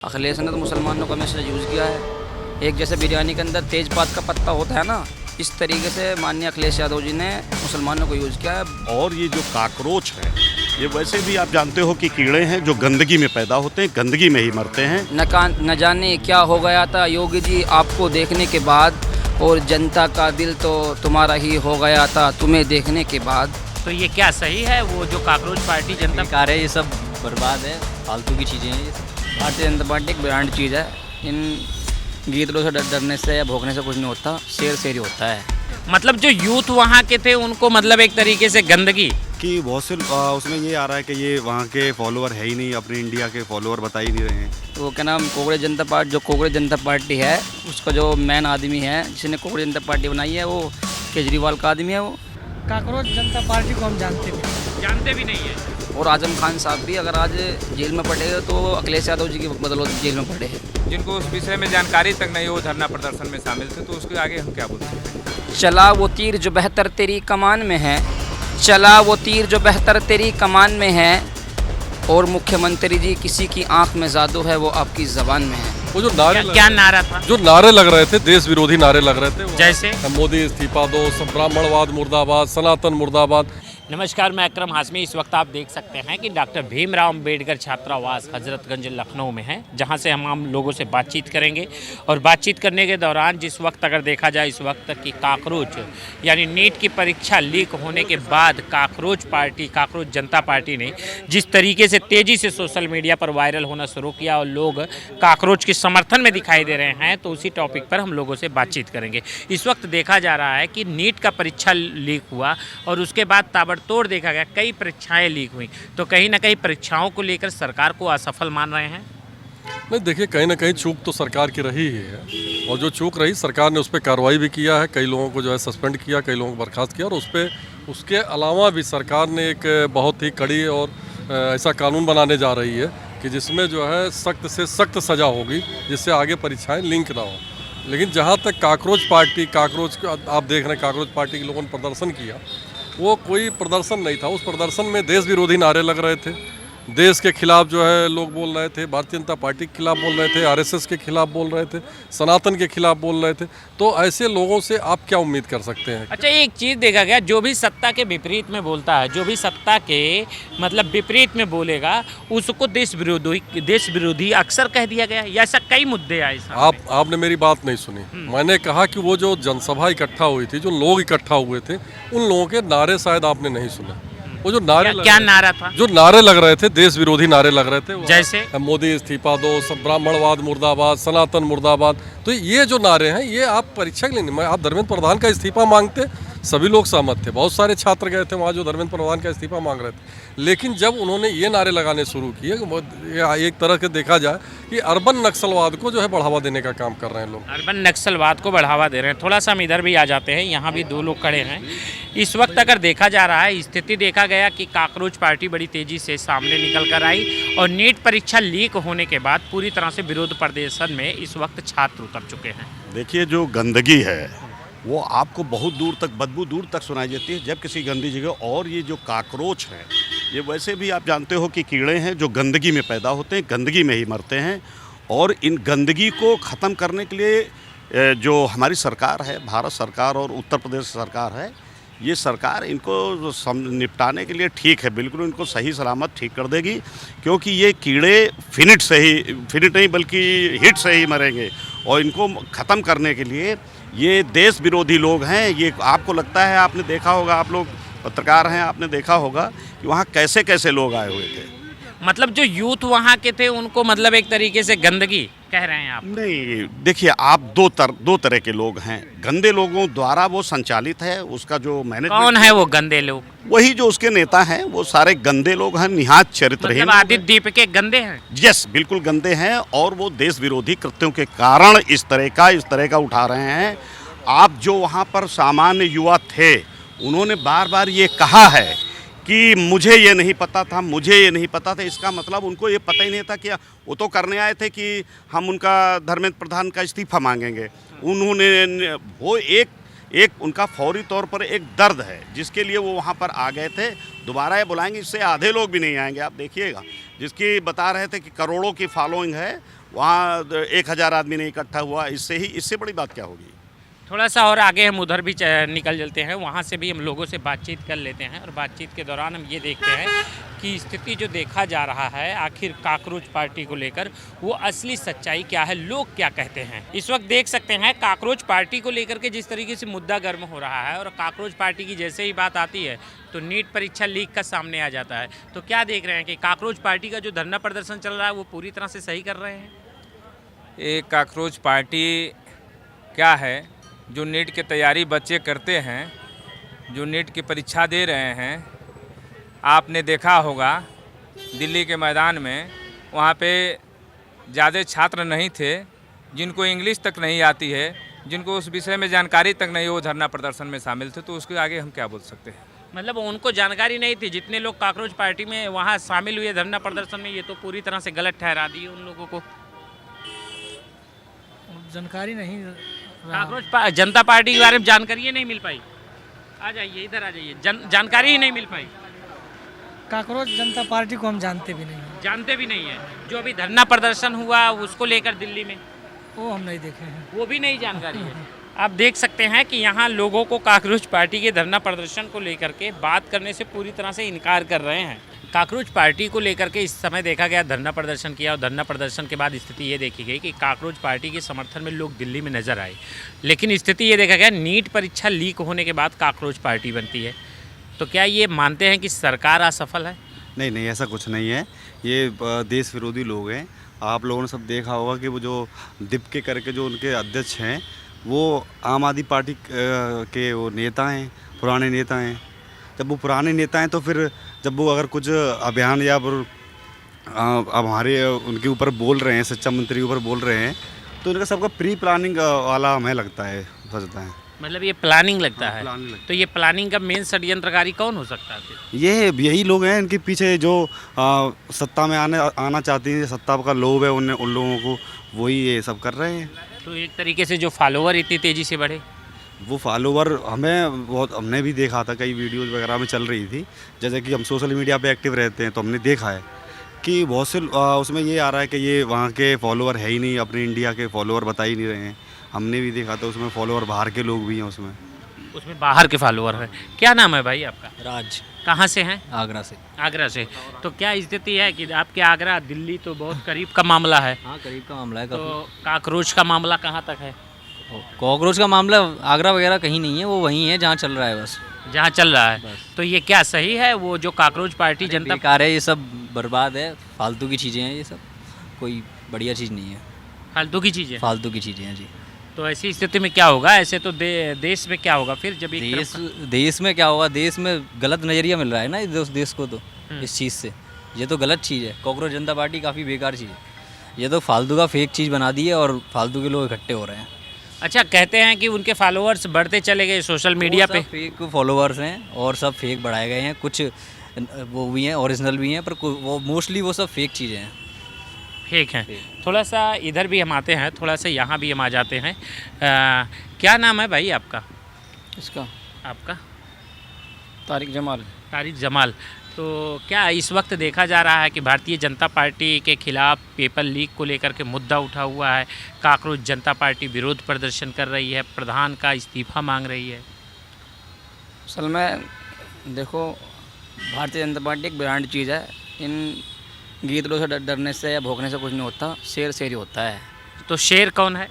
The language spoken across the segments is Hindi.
अखिलेश ने तो मुसलमानों को हमेशा यूज़ किया है। एक जैसे बिरयानी के अंदर तेज़पात का पत्ता होता है ना, इस तरीके से माननीय अखिलेश यादव जी ने मुसलमानों को यूज़ किया है। और ये जो काकरोच है, ये वैसे भी आप जानते हो कि कीड़े हैं जो गंदगी में पैदा होते हैं, गंदगी में ही मरते हैं। न जाने क्या हो गया था योगी जी आपको देखने के बाद, और जनता का दिल तो तुम्हारा ही हो गया था तुम्हें देखने के बाद। तो ये क्या सही है? वो जो काकरोच पार्टी जनता बेकार है, ये सब बर्बाद है, फालतू की चीज़ें हैं ये सब। भारतीय जनता पार्टी एक ब्रांड चीज़ है। इन गीदड़ों से डरने से या भोंकने से कुछ नहीं होता, शेर शेर ही होता है। मतलब जो यूथ वहाँ के थे उनको मतलब एक तरीके से गंदगी कि बहुत से उसमें ये आ रहा है कि ये वहाँ के फॉलोअर है ही नहीं, अपने इंडिया के फॉलोअर बता ही नहीं रहे हैं। तो क्या नाम कांग्रेस जनता पार्टी, जो कांग्रेस जनता पार्टी है उसका जो मेन आदमी है जिसने कांग्रेस जनता पार्टी बनाई है, वो केजरीवाल का आदमी है। वो काकरोच जनता पार्टी को हम जानते भी नहीं है। और आजम खान साहब भी अगर आज जेल में पड़े तो अखिलेश यादव जी की बदौलत जेल में पड़े हैं। जिनको उस विषय में जानकारी तक नहीं हो, धरना प्रदर्शन में शामिल थे, तो उसके आगे हम क्या बोल सकते हैं। चला वो तीर जो बेहतर तेरी कमान में है, चला वो तीर जो बेहतर तेरी कमान में है, और मुख्यमंत्री जी किसी की आंख में जादू है वो आपकी जबान में है। वो जो नारे क्या नारा था? जो नारे लग रहे थे, देश विरोधी नारे लग रहे थे, जैसे मोदी इस्तीफा दो, ब्राह्मणवाद मुर्दाबाद, सनातन मुर्दाबाद। नमस्कार, मैं अकरम हाशमी। इस वक्त आप देख सकते हैं कि डॉक्टर भीमराव अंबेडकर छात्रावास हजरतगंज लखनऊ में है, जहां से हम लोगों से बातचीत करेंगे। और बातचीत करने के दौरान जिस वक्त अगर देखा जाए इस वक्त की काकरोच यानी नीट की परीक्षा लीक होने के बाद काकरोच जनता पार्टी ने जिस तरीके से तेज़ी से सोशल मीडिया पर वायरल होना शुरू किया और लोग काकरोच के समर्थन में दिखाई दे रहे हैं, तो उसी टॉपिक पर हम लोगों से बातचीत करेंगे। इस वक्त देखा जा रहा है कि नीट का परीक्षा लीक हुआ और उसके बाद तोड़ देखा गया, कई परीक्षाएं लीक हुई, तो कहीं ना कहीं परीक्षाओं को लेकर सरकार को असफल मान रहे हैं। नहीं, देखिए, कहीं ना कहीं चूक तो सरकार की रही ही है, और जो चूक रही सरकार ने उस पर कार्रवाई भी किया है। कई लोगों को जो है सस्पेंड किया, कई लोगों को बर्खास्त किया, और उस पर उसके अलावा भी सरकार ने एक बहुत ही कड़ी और ऐसा कानून बनाने जा रही है कि जिसमें जो है सख्त से सख्त सज़ा होगी, जिससे आगे परीक्षाएँ लिंक ना हो। लेकिन जहाँ तक काकरोच आप देख रहे हैं, काकरोच पार्टी के लोगों ने प्रदर्शन किया, वो कोई प्रदर्शन नहीं था। उस प्रदर्शन में देश विरोधी नारे लग रहे थे, देश के खिलाफ जो है लोग बोल रहे थे, भारतीय जनता पार्टी के खिलाफ बोल रहे थे, आरएसएस के खिलाफ बोल रहे थे, सनातन के खिलाफ बोल रहे थे। तो ऐसे लोगों से आप क्या उम्मीद कर सकते हैं? अच्छा, एक चीज़ देखा गया, जो भी सत्ता के विपरीत में बोलता है, जो भी सत्ता के मतलब विपरीत में बोलेगा, उसको देश विरोधी अक्सर कह दिया गया। ऐसा कई मुद्दे आए। आपने मेरी बात नहीं सुनी। मैंने कहा कि वो जो जनसभा इकट्ठा हुई थी, जो लोग इकट्ठा हुए थे, उन लोगों के नारे शायद आपने नहीं सुने। वो जो नारे क्या नारा था? जो नारे लग रहे थे, देश विरोधी नारे लग रहे थे, जैसे मोदी इस्तीफा दो, ब्राह्मणवाद मुर्दाबाद, सनातन मुर्दाबाद। तो ये जो नारे हैं, ये आप परीक्षा के लिए, आप धर्मेंद्र प्रधान का इस्तीफा मांगते, सभी लोग सहमत थे, बहुत सारे छात्र गए थे वहाँ जो धर्मेंद्र प्रधान का इस्तीफा मांग रहे थे। लेकिन जब उन्होंने ये नारे लगाने शुरू किए, एक तरह से देखा जाए कि अर्बन नक्सलवाद को जो है बढ़ावा देने का काम कर रहे हैं लोग। अर्बन नक्सलवाद को बढ़ावा दे रहे हैं। थोड़ा सा हम इधर भी आ जाते हैं, यहाँ भी दो लोग खड़े हैं। इस वक्त अगर देखा जा रहा है, स्थिति देखा गया कि काकरोच पार्टी बड़ी तेज़ी से सामने निकल कर आई, और नीट परीक्षा लीक होने के बाद पूरी तरह से विरोध प्रदर्शन में इस वक्त छात्र उतर चुके हैं। देखिए, जो गंदगी है वो आपको बहुत दूर तक, बदबू दूर तक सुनाई देती है जब किसी गंदी जगह। और ये जो काकरोच हैं, ये वैसे भी आप जानते हो कि कीड़े हैं जो गंदगी में पैदा होते हैं, गंदगी में ही मरते हैं। और इन गंदगी को ख़त्म करने के लिए जो हमारी सरकार है, भारत सरकार और उत्तर प्रदेश सरकार है, ये सरकार इनको निपटाने के लिए ठीक है, बिल्कुल इनको सही सलामत ठीक कर देगी। क्योंकि ये कीड़े फिनिट नहीं बल्कि हिट से ही मरेंगे। और इनको ख़त्म करने के लिए ये देश विरोधी लोग हैं। ये आपको लगता है, आपने देखा होगा, आप लोग पत्रकार हैं, आपने देखा होगा कि वहाँ कैसे कैसे लोग आए हुए थे। मतलब जो यूथ वहाँ के थे उनको मतलब एक तरीके से गंदगी कह रहे हैं आप? नहीं, देखिए, आप दो तरह के लोग हैं। गंदे लोगों द्वारा वो संचालित है, उसका जो मैनेजमेंट। कौन है वो गंदे लोग? वही जो उसके नेता हैं, वो सारे गंदे लोग हैं, निहात चरित्रहीन। मतलब आदित्य दीप के गंदे हैं? यस, बिल्कुल गंदे हैं। और वो देश विरोधी कृत्यों के कारण इस तरह का उठा रहे हैं। आप जो वहाँ पर सामान्य युवा थे, उन्होंने बार बार ये कहा है कि मुझे ये नहीं पता था। इसका मतलब उनको ये पता ही नहीं था कि वो तो करने आए थे कि हम उनका धर्मेंद्र प्रधान का इस्तीफा मांगेंगे। उन्होंने वो एक उनका फौरी तौर पर एक दर्द है जिसके लिए वो वहाँ पर आ गए थे। दोबारा ये बुलाएंगे, इससे आधे लोग भी नहीं आएंगे। आप देखिएगा, जिसकी बता रहे थे कि करोड़ों की फॉलोइंग है, वहाँ 1000 आदमी नहीं इकट्ठा हुआ, इससे बड़ी बात क्या होगी। थोड़ा सा और आगे हम उधर भी निकल चलते हैं, वहाँ से भी हम लोगों से बातचीत कर लेते हैं और बातचीत के दौरान हम ये देखते हैं कि स्थिति जो देखा जा रहा है आखिर काकरोच पार्टी को लेकर वो असली सच्चाई क्या है, लोग क्या कहते हैं। इस वक्त देख सकते हैं काकरोच पार्टी को लेकर के जिस तरीके से मुद्दा गर्म हो रहा है और काकरोच पार्टी की जैसे ही बात आती है तो नीट परीक्षा लीक का सामने आ जाता है। तो क्या देख रहे हैं कि काकरोच पार्टी का जो धरना प्रदर्शन चल रहा है वो पूरी तरह से सही कर रहे हैं। ये काकरोच पार्टी क्या है, जो नीट की तैयारी बच्चे करते हैं, जो नीट की परीक्षा दे रहे हैं, आपने देखा होगा दिल्ली के मैदान में वहाँ पे ज़्यादा छात्र नहीं थे जिनको इंग्लिश तक नहीं आती है, जिनको उस विषय में जानकारी तक नहीं, वो धरना प्रदर्शन में शामिल थे। तो उसके आगे हम क्या बोल सकते हैं। मतलब उनको जानकारी नहीं थी, जितने लोग काकरोच पार्टी में वहाँ शामिल हुए धरना प्रदर्शन में, ये तो पूरी तरह से गलत ठहरा दी उन लोगों को। जानकारी नहीं काकरोच जनता पार्टी के बारे में जानकारी ही नहीं मिल पाई। आ जाइए, इधर आ जाइए। जानकारी ही नहीं मिल पाई। काकरोच जनता पार्टी को हम जानते भी नहीं हैं। जानते भी नहीं है। जो अभी धरना प्रदर्शन हुआ उसको लेकर दिल्ली में, वो हम नहीं देखे हैं। वो भी नहीं जानकारी है। आप देख सकते हैं कि यहाँ लोगों को काकरोच पार्टी के धरना प्रदर्शन को लेकर के बात करने से पूरी तरह से इनकार कर रहे हैं। काकरोच पार्टी को लेकर के इस समय देखा गया, धरना प्रदर्शन किया और धरना प्रदर्शन के बाद स्थिति ये देखी गई कि काकरोच पार्टी के समर्थन में लोग दिल्ली में नजर आए, लेकिन स्थिति ये देखा गया नीट परीक्षा लीक होने के बाद काकरोच पार्टी बनती है। तो क्या ये मानते हैं कि सरकार असफल है? नहीं नहीं, ऐसा कुछ नहीं है। ये देश विरोधी लोग हैं। आप लोगों ने सब देखा होगा कि वो जो दिप करके जो उनके अध्यक्ष हैं वो आम आदमी पार्टी के वो नेता हैं, पुराने नेता हैं। जब वो पुराने नेता हैं तो फिर जब वो अगर कुछ अभियान या अब हमारे उनके ऊपर बोल रहे हैं, शिक्षा मंत्री के ऊपर बोल रहे हैं, तो इनका सबका प्री प्लानिंग वाला हमें लगता है, सोचता है। मतलब ये प्लानिंग लगता है। प्लानिंग लगता तो ये प्लानिंग का मेन षड्यंत्रकारी कौन हो सकता है फिर? यही लोग हैं इनके पीछे जो सत्ता में आना चाहती हैं, सत्ता का लोभ है उन लोगों को, वही ये सब कर रहे हैं। तो एक तरीके से जो फॉलोवर इतनी तेज़ी से बढ़े, वो फॉलोवर हमने भी देखा था, कई वीडियोस वगैरह में चल रही थी। जैसे कि हम सोशल मीडिया पे एक्टिव रहते हैं तो हमने देखा है कि बहुत से उसमें ये आ रहा है कि ये वहाँ के फॉलोवर है ही नहीं, अपने इंडिया के फॉलोवर बता ही नहीं रहे हैं। हमने भी देखा था उसमें फॉलोवर बाहर के लोग भी हैं उसमें बाहर के फॉलोवर हैं। क्या नाम है भाई आपका? राज। कहाँ से हैं? आगरा से। आगरा से। तो क्या स्थिति है कि आपके आगरा दिल्ली तो बहुत करीब का मामला है, हाँ, करीब का मामला है। तो काकरोच का मामला कहाँ तक है? कॉकरोच का मामला आगरा वगैरह कहीं नहीं है, वो वहीं है जहाँ चल रहा है बस। जहाँ चल रहा है। तो ये क्या सही है? वो जो काकरोच पार्टी जनता बेकार है, ये सब बर्बाद है, फालतू की चीज़ें हैं ये सब, कोई बढ़िया चीज़ नहीं है। फालतू की चीज़ें, फालतू की चीज़ें हैं जी। तो ऐसी स्थिति में क्या होगा? ऐसे तो देश में क्या होगा फिर जब एक देश में क्या होगा? देश में गलत नज़रिया मिल रहा है ना इस देश को, तो इस चीज़ से ये तो गलत चीज़ है। कॉकरोच जनता पार्टी काफ़ी बेकार चीज़ है, ये तो फालतू का फेक चीज़ बना दी है और फालतू के लोग इकट्ठे हो रहे हैं। अच्छा, कहते हैं कि उनके फॉलोअर्स बढ़ते चले गए सोशल मीडिया पे। फेक फॉलोअर्स हैं और सब फेक बढ़ाए गए हैं, कुछ वो भी हैं ओरिजिनल भी हैं, पर वो मोस्टली वो सब फेक चीज़ें हैं, फेक हैं। थोड़ा सा इधर भी हम आते हैं, थोड़ा सा यहाँ भी हम आ जाते हैं। क्या नाम है भाई आपका? इसका आपका? तारिक जमाल। तारिक जमाल। तो क्या इस वक्त देखा जा रहा है कि भारतीय जनता पार्टी के खिलाफ पेपर लीक को लेकर के मुद्दा उठा हुआ है, काकरोच जनता पार्टी विरोध प्रदर्शन कर रही है, प्रधान का इस्तीफा मांग रही है? असल में देखो, भारतीय जनता पार्टी एक ब्रांड चीज़ है। इन गीदड़ों से डरने से या भौंकने से कुछ नहीं होता, शेर शेर ही होता है। तो शेर कौन है?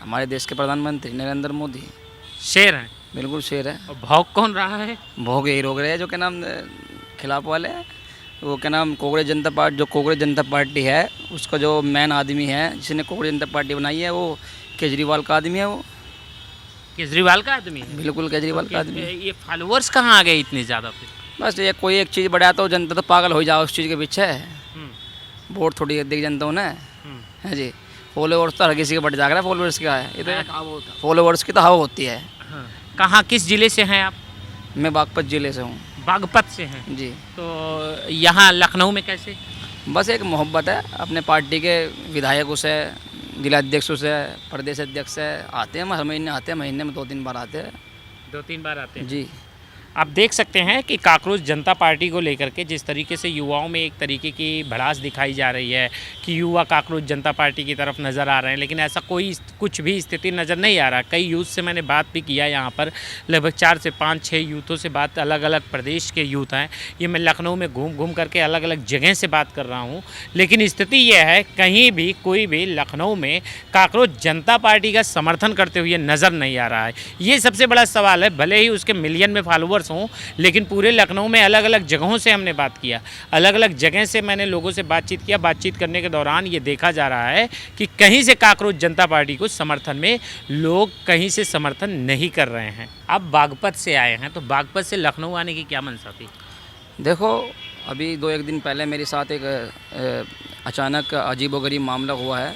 हमारे देश के प्रधानमंत्री नरेंद्र मोदी शेर हैं? बिल्कुल शेर है। और भौंक कौन रहा है? भौंक यही रोक रहे हैं जो क्या नाम खिलाफ वाले हैं, वो क्या नाम कांग्रेस जनता पार्टी है, उसका जो मेन आदमी है जिसने कांग्रेस जनता पार्टी बनाई है, वो केजरीवाल का आदमी है। वो केजरीवाल का आदमी है? बिल्कुल केजरीवाल का आदमी है। ये फॉलोअर्स कहाँ आ गए इतने ज़्यादा फिर? बस ये कोई एक चीज़ बढ़ाया तो जनता तो पागल हो जाओ उस चीज़ के पीछे। वोट थोड़ी देख जनता उन्हें है जी। फॉलोवर्स तो हर किसी के बढ़ जा रहा है, फॉलोवर्स क्या है, ये तो फॉलोवर्स की तो हवा होती है। कहाँ, किस ज़िले से हैं आप? मैं बागपत ज़िले से हूँ। बागपत से हैं जी। तो यहाँ लखनऊ में कैसे? बस एक मोहब्बत है अपने पार्टी के विधायकों से, जिलाध्यक्षों से, प्रदेश अध्यक्ष से। आते हैं हर महीने आते हैं, महीने में 2-3 बार आते हैं। 2-3 बार आते हैं जी। आप देख सकते हैं कि काकरोच जनता पार्टी को लेकर के जिस तरीके से युवाओं में एक तरीके की भड़ास दिखाई जा रही है कि युवा काकरोच जनता पार्टी की तरफ नज़र आ रहे हैं, लेकिन ऐसा कोई कुछ भी स्थिति नज़र नहीं आ रहा। कई यूथ से मैंने बात भी किया, यहाँ पर लगभग 4 से 5-6 यूथों से बात, अलग अलग प्रदेश के यूथ हैं। ये मैं लखनऊ में घूम घूम करके अलग अलग जगह से बात कर रहा हूँ, लेकिन स्थिति यह है कहीं भी कोई भी लखनऊ में काकरोच जनता पार्टी का समर्थन करते हुए नज़र नहीं आ रहा है। ये सबसे बड़ा सवाल है। भले ही उसके मिलियन में फॉलोअर्स हों, लेकिन पूरे लखनऊ में अलग अलग जगहों से हमने बात किया, अलग अलग जगह से मैंने लोगों से बातचीत किया। बातचीत करने के दौरान ये देखा जा रहा है कि कहीं से काकरोच जनता पार्टी को समर्थन में लोग कहीं से समर्थन नहीं कर रहे हैं। आप बागपत से आए हैं, तो बागपत से लखनऊ आने की क्या मंशा थी? देखो, अभी 2-1 दिन पहले मेरे साथ एक अचानक अजीबोगरीब मामला हुआ है।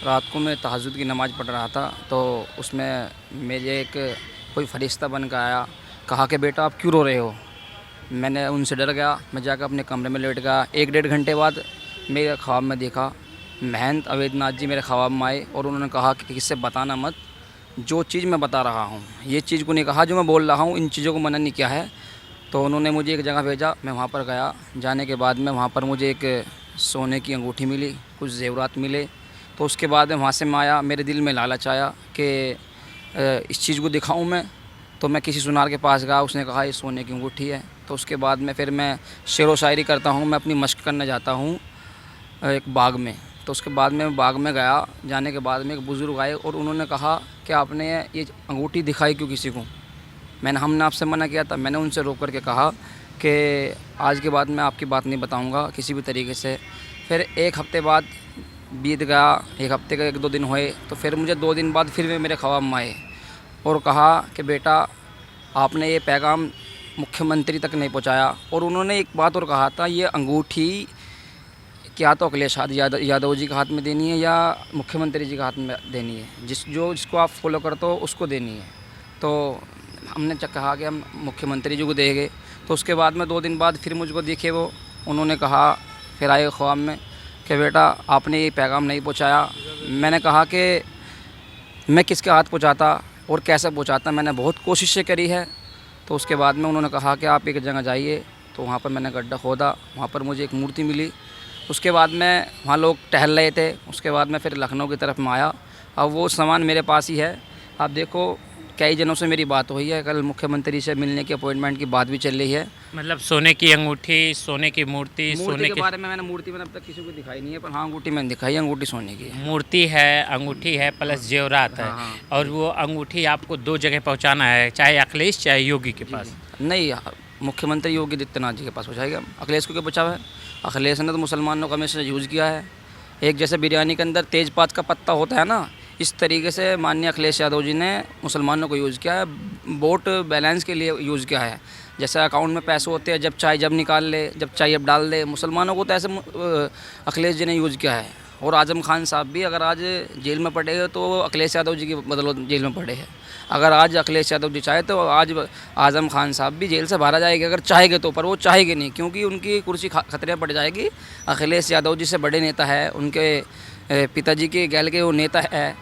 रात को मैं तहज्जुद की नमाज़ पढ़ रहा था, तो उसमें मेरे एक कोई फरिश्ता बन के आया, कहा कि बेटा आप क्यों रो रहे हो। मैंने उनसे डर गया, मैं जाकर अपने कमरे में लेट गया। 1-1.5 घंटे बाद मेरे ख्वाब में देखा महंत अवैधनाथ जी मेरे ख्वाब में आए और उन्होंने कहा कि किससे बताना मत, जो चीज़ मैं बता रहा हूँ ये चीज़ को नहीं कहा, जो मैं बोल रहा हूँ इन चीज़ों को मना नहीं किया है। तो उन्होंने मुझे एक जगह भेजा, मैं वहाँ पर गया। जाने के बाद में वहाँ पर मुझे एक सोने की अंगूठी मिली, कुछ ज़ेवरात मिले। तो उसके बाद में वहाँ से मैं आया, मेरे दिल में लालच आया कि इस चीज़ को दिखाऊं मैं। तो मैं किसी सुनार के पास गया, उसने कहा ये सोने की अंगूठी है। तो उसके बाद में फिर मैं शेर व शायरी करता हूँ, मैं अपनी मश्क करने जाता हूँ एक बाग में। तो उसके बाद में बाग में गया, जाने के बाद में एक बुज़ुर्ग आए और उन्होंने कहा कि आपने ये अंगूठी दिखाई क्यों किसी को। हमने आपसे मना किया था। मैंने उनसे रोक करके कहा कि आज के बाद मैं आपकी बात नहीं बताऊँगा किसी भी तरीके से। फिर 1 हफ़्ते बाद बीत गया, 1 हफ़्ते के 1-2 दिन हुए, तो फिर मुझे 2 दिन बाद फिर वे मेरे ख्वाब में आए और कहा कि बेटा आपने ये पैगाम मुख्यमंत्री तक नहीं पहुंचाया। और उन्होंने एक बात और कहा था, ये अंगूठी क्या तो अखिलेश यादव जी के हाथ में देनी है या मुख्यमंत्री जी के हाथ में देनी है, जिसको आप फॉलो करते हो उसको देनी है। तो हमने कहा कि हम मुख्यमंत्री जी को देंगे। तो उसके बाद में 2 दिन बाद फिर मुझको दिखे वो, उन्होंने कहा, फिर आए ख्वाब में कि बेटा आपने ये पैगाम नहीं पहुंचाया। मैंने कहा कि मैं किसके हाथ पहुंचाता और कैसे पहुंचाता, मैंने बहुत कोशिशें करी है। तो उसके बाद में उन्होंने कहा कि आप एक जगह जाइए। तो वहाँ पर मैंने गड्ढा खोदा, वहाँ पर मुझे एक मूर्ति मिली। उसके बाद में वहाँ लोग टहल रहे थे। उसके बाद में फिर लखनऊ की तरफ में आया। अब वो सामान मेरे पास ही है। आप देखो कई जनों से मेरी बात हुई है, कल मुख्यमंत्री से मिलने की अपॉइंटमेंट की बात भी चल रही है। मतलब सोने की अंगूठी, सोने की मूर्ति, सोने के बारे में मूर्ति मैंने अब तक किसी को दिखाई नहीं है, पर हाँ अंगूठी मैंने दिखाई है, अंगूठी सोने की है। मूर्ति है, अंगूठी है, प्लस जेवरात है। हाँ। और वो अंगूठी आपको 2 जगह पहुंचाना है, चाहे अखिलेश चाहे योगी के पास। नहीं, मुख्यमंत्री योगी आदित्यनाथ जी के पास पहुँचाएगा। अखिलेश को क्या पहुँचा है? अखिलेश ने तो मुसलमानों का हमेशा यूज़ किया है। एक जैसे बिरयानी के अंदर तेज़पात का पत्ता होता है ना, इस तरीके से माननीय अखिलेश यादव जी ने मुसलमानों को यूज़ किया है, वोट बैलेंस के लिए यूज़ किया है। जैसे अकाउंट में पैसे होते हैं, जब चाहे जब निकाल ले, जब चाहे अब डाल दे। मुसलमानों को तो ऐसे अखिलेश जी ने यूज़ किया है। और आज़म खान साहब भी अगर आज जेल में पड़े हैं तो अखिलेश यादव जी की बदौलत जेल में पड़े हैं। अगर आज अखिलेश यादव जी चाहे तो आज आज़म खान साहब भी जेल से बाहर आ जाएंगे, अगर चाहेंगे तो। पर वो चाहेंगे नहीं, क्योंकि उनकी कुर्सी खतरे में पड़ जाएगी। अखिलेश यादव जी से बड़े नेता है, उनके पिताजी के गैल के वो नेता है।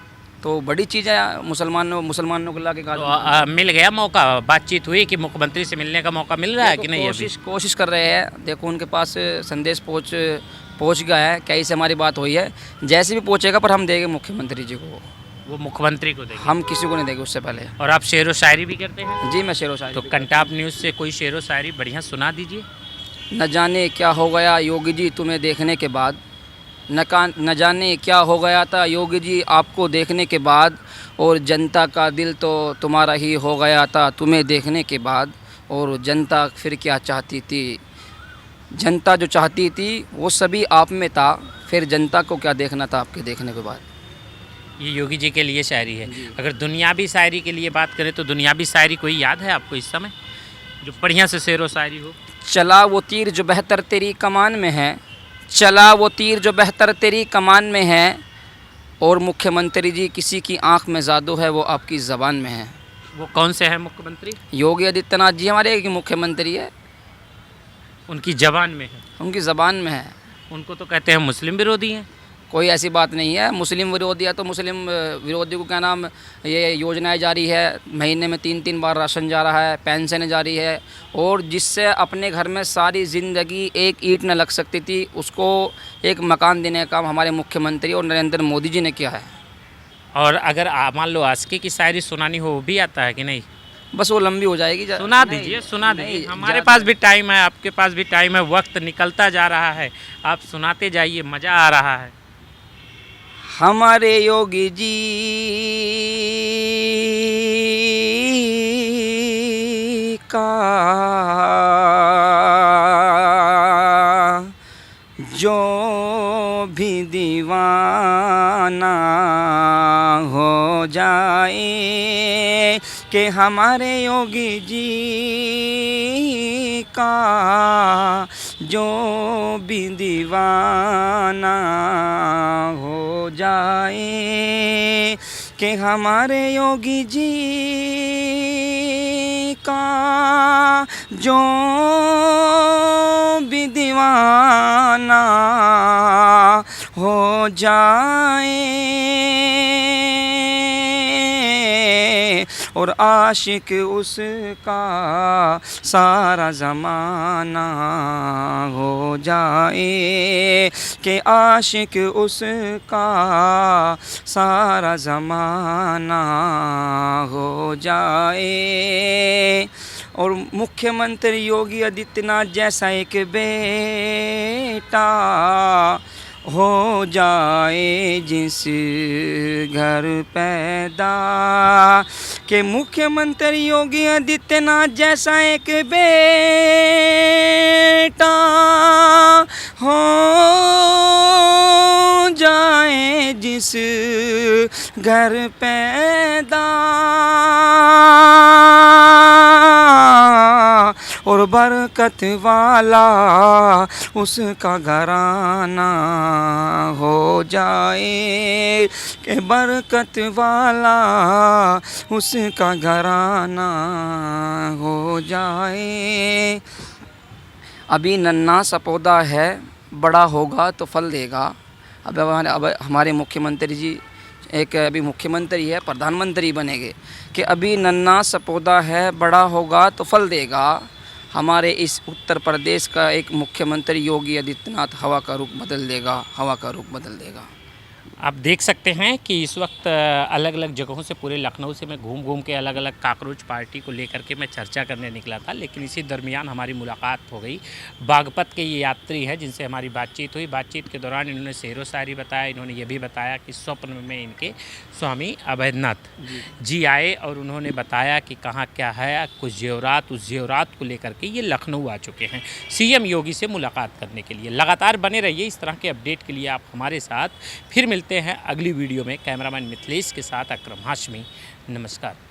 तो बड़ी चीज़ है, मुसलमानों को ला के तो मिल गया मौका, बातचीत हुई कि मुख्यमंत्री से मिलने का मौका मिल रहा है कि नहीं? कोशिश कर रहे हैं। देखो उनके पास संदेश पहुँच गया है, कहीं से हमारी बात हुई है। जैसे भी पहुँचेगा पर हम देंगे मुख्यमंत्री जी को, वो मुख्यमंत्री को देंगे, हम किसी को नहीं देंगे उससे पहले। और आप शेर व शायरी भी करते हैं? जी मैं शेर व शायरी। तो कंटाप न्यूज़ से कोई शेर व शायरी बढ़िया सुना दीजिए। न जाने क्या हो गया योगी जी तुम्हें देखने के बाद, न जाने क्या हो गया था योगी जी आपको देखने के बाद, और जनता का दिल तो तुम्हारा ही हो गया था तुम्हें देखने के बाद। और जनता फिर क्या चाहती थी, जनता जो चाहती थी वो सभी आप में था, फिर जनता को क्या देखना था आपके देखने के बाद। ये योगी जी के लिए शायरी है। अगर दुनियावी शायरी के लिए बात करें तो दुनियावी शायरी कोई याद है आपको इस समय जो बढ़िया से शेर व शायरी हो? चला वो तीर जो बेहतर तेरी कमान में है, चला वो तीर जो बेहतर तेरी कमान में है, और मुख्यमंत्री जी किसी की आंख में जादू है वो आपकी ज़बान में है। वो कौन से हैं मुख्यमंत्री? योगी आदित्यनाथ जी हमारे एक मुख्यमंत्री है। उनकी ज़बान में है? उनकी ज़बान में है। उनको तो कहते हैं मुस्लिम विरोधी हैं। कोई ऐसी बात नहीं है। मुस्लिम विरोधी है तो मुस्लिम विरोधी को क्या नाम, ये योजनाएं जारी है, महीने में 3-3 बार राशन जा रहा है, पेंशन जारी है, और जिससे अपने घर में सारी ज़िंदगी एक ईंट न लग सकती थी, उसको एक मकान देने का काम हमारे मुख्यमंत्री और नरेंद्र मोदी जी ने किया है। और अगर मान लो आशिकी की शायरी सुनानी हो, वो भी आता है कि नहीं? बस वो लंबी हो जाएगी। सुना दीजिए, सुना दीजिए। हमारे पास भी टाइम है, आपके पास भी टाइम है, वक्त निकलता जा रहा है, आप सुनाते जाइए, मज़ा आ रहा है। हमारे योगी जी का जो भी दीवाना हो जाए, कि हमारे योगी जी का जो भी दीवाना हो जाए, कि हमारे योगी जी का जो भी दीवाना हो जाए, और आशिक उसका सारा ज़माना हो जाए, कि आशिक उसका सारा ज़माना हो जाए। और मुख्यमंत्री योगी आदित्यनाथ जैसा एक बेटा हो जाए जिस घर पैदा, के मुख्यमंत्री योगी आदित्यनाथ जैसा एक बेटा हो जाए जिस घर पैदा, और बरकत वाला उसका घराना हो जाए, कि बरकत वाला उसका घराना हो जाए। अभी नन्हा सा पौधा है, बड़ा होगा तो फल देगा। अब हमारे मुख्यमंत्री जी एक अभी मुख्यमंत्री है, प्रधानमंत्री बनेंगे, कि अभी नन्हा सा पौधा है, बड़ा होगा तो फल देगा। हमारे इस उत्तर प्रदेश का एक मुख्यमंत्री योगी आदित्यनाथ हवा का रुख बदल देगा, हवा का रुख बदल देगा। आप देख सकते हैं कि इस वक्त अलग अलग जगहों से, पूरे लखनऊ से मैं घूम घूम के अलग अलग काकरोच पार्टी को लेकर के मैं चर्चा करने निकला था, लेकिन इसी दरमियान हमारी मुलाकात हो गई। बागपत के ये यात्री हैं जिनसे हमारी बातचीत हुई। बातचीत के दौरान इन्होंने शेरो शायरी बताया। इन्होंने ये भी बताया कि स्वप्न में इनके स्वामी अभयनाथ जी आए और उन्होंने बताया कि कहाँ क्या है, कुछ जेवरात, उस जेवरात को लेकर के ये लखनऊ आ चुके हैं सीएम योगी से मुलाकात करने के लिए। लगातार बने रहिए इस तरह के अपडेट के लिए आप हमारे साथ। फिर मिलते हैं अगली वीडियो में। कैमरामैन मिथिलेश के साथ अकरम हाशमी, नमस्कार।